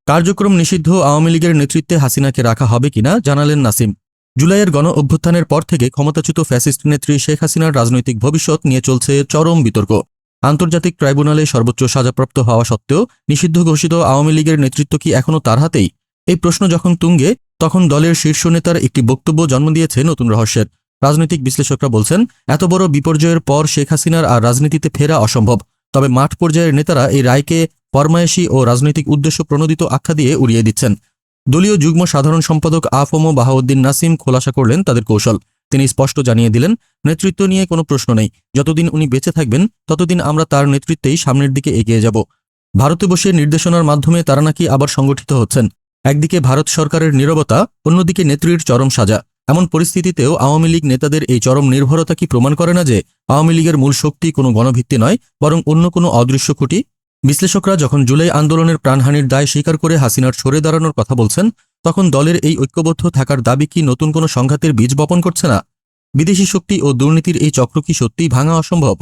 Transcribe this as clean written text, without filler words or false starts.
কার্যক্রম নিষিদ্ধ আওয়ামী লীগের নেতৃত্বে হাসিনাকে রাখা হবে কিনা জানালেন নাসিম। জুলাইয়ের গণ অভ্যুত্থানের পর থেকে ক্ষমতাচ্যুত ফ্যাসিস্ট নেত্রী শেখ হাসিনার রাজনৈতিক ভবিষ্যৎ নিয়ে চলছে চরম বিতর্ক। আন্তর্জাতিক ট্রাইব্যুনালে সর্বোচ্চ সাজাপ্রাপ্ত হওয়া সত্ত্বেও নিষিদ্ধ ঘোষিত আওয়ামী লীগের নেতৃত্ব কি এখনও তার হাতেই? এই প্রশ্ন যখন তুঙ্গে, তখন দলের শীর্ষ নেতার একটি বক্তব্য জন্ম দিয়েছে নতুন রহস্যের। রাজনৈতিক বিশ্লেষকরা বলছেন, এত বড় বিপর্যয়ের পর শেখ হাসিনার আর রাজনীতিতে ফেরা অসম্ভব। তবে মাঠ পর্যায়ের নেতারা এই রায়কে ফরমায়েশি ও রাজনৈতিক উদ্দেশ্য প্রণোদিত আখ্যা দিয়ে উড়িয়ে দিচ্ছেন। দলীয় যুগ্ম সাধারণ সম্পাদক আফম বাহাউদ্দিন নাসিম খোলাসা করলেন তাদের কৌশল। তিনি স্পষ্ট জানিয়ে দিলেন, নেতৃত্ব নিয়ে কোনো প্রশ্ন নেই। যতদিন উনি বেঁচে থাকবেন ততদিন আমরা তার নেতৃত্বেই সামনের দিকে এগিয়ে যাব। ভারতে বসে নির্দেশনার মাধ্যমে তারা নাকি আবার সংগঠিত হচ্ছেন। একদিকে ভারত সরকারের নীরবতা, অন্যদিকে নেত্রীর চরম সাজা। এমন পরিস্থিতিতেও আওয়ামী লীগ নেতাদের এই চরম নির্ভরতা কি প্রমাণ করে না যে আওয়ামী লীগের মূল শক্তি কোনো গণভিত্তি নয়, বরং অন্য কোনো অদৃশ্য খুঁটি? বিশ্লেষকরা যখন জুলাই আন্দোলনের প্রাণহানির দায় স্বীকার করে হাসিনার সরে দাঁড়ানোর কথা বলছেন, তখন দলের এই ঐক্যবদ্ধ থাকার দাবি কি নতুন কোনো সংঘাতের বীজ বপন করছে না? বিদেশি শক্তি ও দুর্নীতির এই চক্র কি সত্যিই ভাঙা অসম্ভব?